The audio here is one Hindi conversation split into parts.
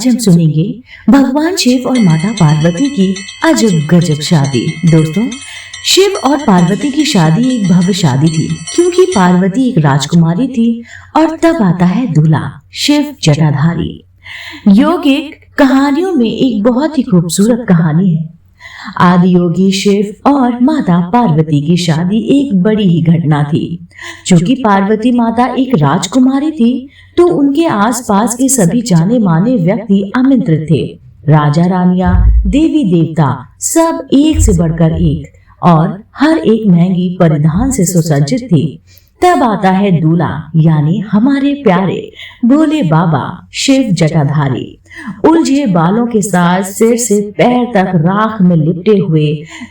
आज हम सुनेंगे भगवान शिव और माता पार्वती की अजब गजब शादी। दोस्तों, शिव और पार्वती की शादी एक भव्य शादी थी, क्योंकि पार्वती एक राजकुमारी थी और तब आता है दूल्हा शिव जटाधारी। योगिक कहानियों में एक बहुत ही खूबसूरत कहानी है। आदि योगी शिव और माता पार्वती की शादी एक बड़ी ही घटना थी। चूंकि पार्वती माता एक राजकुमारी थी, तो उनके आसपास के सभी जाने माने व्यक्ति आमंत्रित थे। राजा रानियां, देवी देवता, सब एक से बढ़कर एक और हर एक महंगी परिधान से सुसज्जित थी। तब आता है दूल्हा, यानी हमारे प्यारे भोले बाबा शिव जटाधारी। उलझे बालों के साथ सिर से पैर तक राख में लिपटे हुए,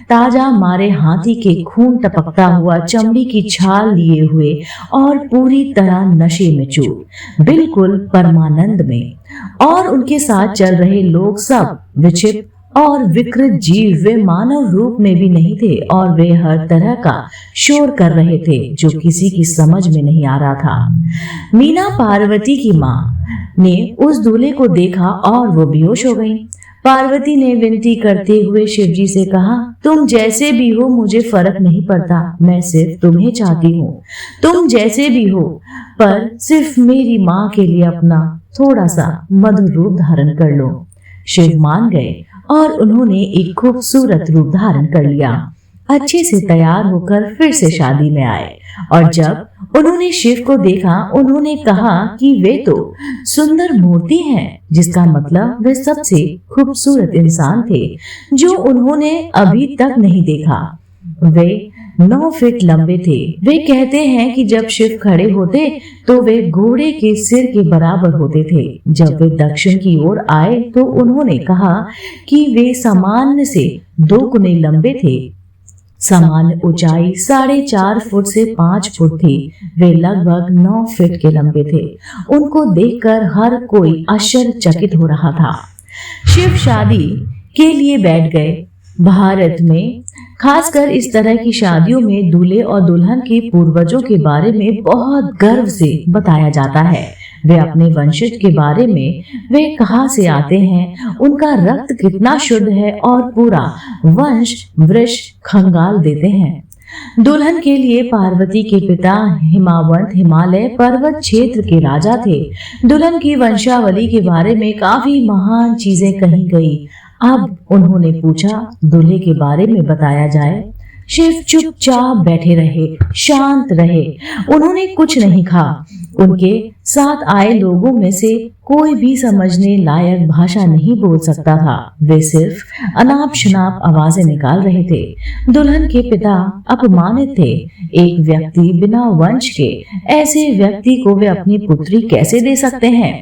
ताजा मारे हाथी के खून टपकता हुआ, चमड़ी की छाल लिए हुए और पूरी तरह नशे में चूर, बिल्कुल परमानंद में। और उनके साथ चल रहे लोग सब विक्षिप्त और विकृत जीव, वे मानव रूप में भी नहीं थे और वे हर तरह का शोर कर रहे थे जो किसी की समझ में नहीं आ रहा था। मीना, पार्वती की माँ, ने उस दूल्हे को देखा और वो बेहोश हो गई। पार्वती ने विनती करते हुए शिवजी से कहा, तुम जैसे भी हो मुझे फर्क नहीं पड़ता, मैं सिर्फ तुम्हें चाहती हूँ। तुम जैसे भी हो, पर सिर्फ मेरी माँ के लिए अपना थोड़ा सा मधुर रूप धारण कर लो। शिव मान गए और उन्होंने एक खूबसूरत रूप धारण कर लिया। अच्छे से तैयार होकर फिर से शादी में आए और जब उन्होंने शिव को देखा, उन्होंने कहा कि वे तो सुंदर मूर्ति हैं, जिसका मतलब वे सबसे खूबसूरत इंसान थे जो उन्होंने अभी तक नहीं देखा। वे 9 फीट लंबे थे। वे कहते हैं कि जब शिव खड़े होते तो वे घोड़े के सिर के बराबर होते थे। जब वे दक्षिण की ओर आए तो उन्होंने कहा कि वे सामान्य से 2 गुने लंबे थे। सामान्य ऊंचाई 4.5 फुट से 5 फुट थी। वे लगभग 9 फीट के लंबे थे। उनको देखकर हर कोई आश्चर्यचकित हो रहा था। शिव शादी के लिए बैठ गए। भारत में खासकर इस तरह की शादियों में दूल्हे और दुल्हन के पूर्वजों के बारे में बहुत गर्व से बताया जाता है। वे अपने वंशज के बारे में, वे कहाँ से आते हैं, उनका रक्त कितना शुद्ध है और पूरा वंश वृक्ष खंगाल देते हैं। दुल्हन के लिए पार्वती के पिता हिमावंत हिमालय पर्वत क्षेत्र के राजा थे। दुल्हन की वंशावली के बारे में काफी महान चीजें कही गई। अब उन्होंने पूछा, दूल्हे के बारे में बताया जाए। शिव चुपचाप बैठे रहे, शांत रहे। उन्होंने कुछ नहीं कहा। उनके साथ आए लोगों में से कोई भी समझने लायक भाषा नहीं बोल सकता था। वे सिर्फ अनाप शनाप आवाजें निकाल रहे थे। दुल्हन के पिता अपमानित थे। एक व्यक्ति बिना वंश के, ऐसे व्यक्ति को वे अपनी पुत्री कैसे दे सकते हैं?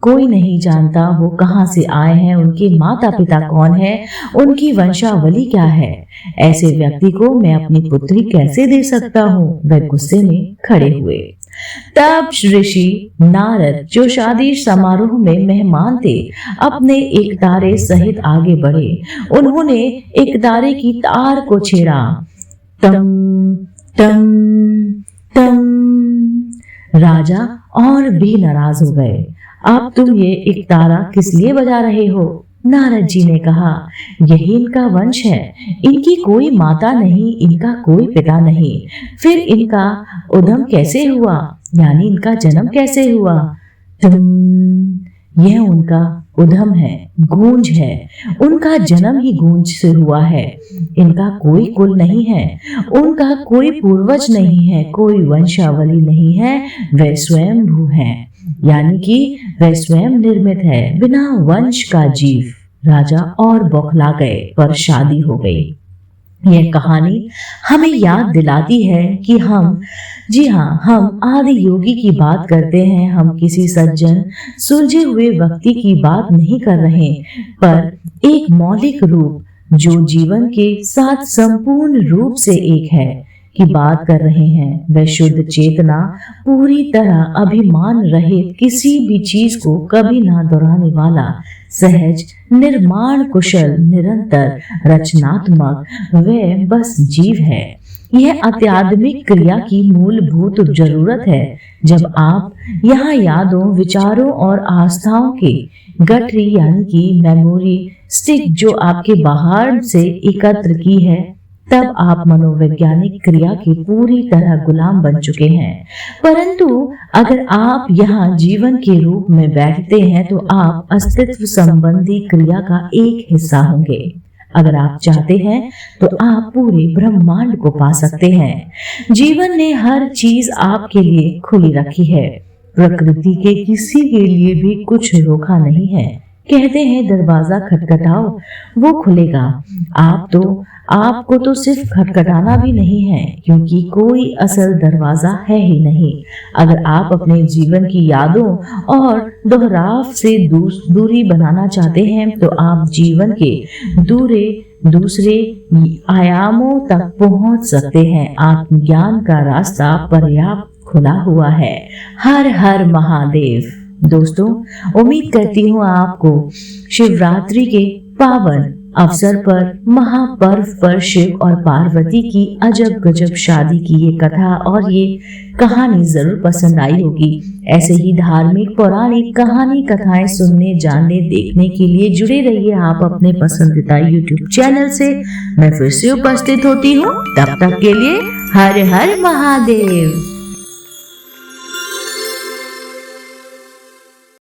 कोई नहीं जानता वो कहाँ से आए हैं, उनके माता पिता कौन है, उनकी वंशावली क्या है। ऐसे व्यक्ति को मैं अपनी पुत्री कैसे दे सकता हूँ? वे गुस्से में खड़े हुए। तब ऋषि नारद, जो शादी समारोह में मेहमान थे, अपने एक तारे सहित आगे बढ़े। उन्होंने एक तारे की तार को छेड़ा। तम तम तम। राजा और भी नाराज हो गए। अब तुम ये एक तारा किस लिए बजा रहे हो? नारद जी ने कहा, यही इनका वंश है। इनकी कोई माता नहीं, इनका कोई पिता नहीं। फिर इनका उद्गम कैसे हुआ, यानी इनका जन्म कैसे हुआ? यह उनका उद्गम है, गूंज है। उनका जन्म ही गूंज से हुआ है। इनका कोई कुल नहीं है, उनका कोई पूर्वज नहीं है, कोई वंशावली नहीं है। वे स्वयंभू हैं, यानी कि वह स्वयं निर्मित है, बिना वंश का जीव। राजा और बौखला गए, पर शादी हो गई। यह कहानी हमें याद दिलाती है कि हम आदि योगी की बात करते हैं। हम किसी सज्जन सुलझे हुए व्यक्ति की बात नहीं कर रहे, पर एक मौलिक रूप जो जीवन के साथ संपूर्ण रूप से एक है। की बात कर रहे हैं। वह शुद्ध चेतना, पूरी तरह अभिमान रहित, किसी भी चीज को कभी ना दोहराने वाला, सहज, निर्माण कुशल, निरंतर रचनात्मक, वह बस जीव है। यह अत्याधुनिक क्रिया की मूलभूत जरूरत है। जब आप यहाँ यादों, विचारों और आस्थाओं के गठरी यानी कि मेमोरी स्टिक जो आपके बाहर से एकत्र की है, तब आप मनोवैज्ञानिक क्रिया के पूरी तरह गुलाम बन चुके हैं। परंतु अगर आप यहाँ जीवन के रूप में बैठते हैं तो आप अस्तित्व संबंधी क्रिया का एक हिस्सा होंगे। अगर आप चाहते हैं तो आप पूरे ब्रह्मांड को पा सकते हैं। जीवन ने हर चीज आपके लिए खुली रखी है। प्रकृति के किसी के लिए भी कुछ रोका नहीं है। कहते हैं दरवाजा खटखटाओ, वो खुलेगा। आपको तो सिर्फ खटखटाना भी नहीं है, क्योंकि कोई असल दरवाजा है ही नहीं। अगर आप अपने जीवन की यादों और दोहराव से दूरी बनाना चाहते हैं तो आप जीवन के दूसरे आयामों तक पहुंच सकते हैं। आत्मज्ञान का रास्ता पर्याप्त खुला हुआ है। हर हर महादेव। दोस्तों, उम्मीद करती हूँ आपको शिवरात्रि के पावन अवसर पर, महापर्व पर शिव और पार्वती की अजब गजब शादी की ये कथा और ये कहानी जरूर पसंद आई होगी। ऐसे ही धार्मिक, पौराणिक कहानी कथाएं सुनने, जानने, देखने के लिए जुड़े रहिए आप अपने पसंदीदा YouTube चैनल से। मैं फिर से उपस्थित होती हूँ। तब तक के लिए हर हर महादेव।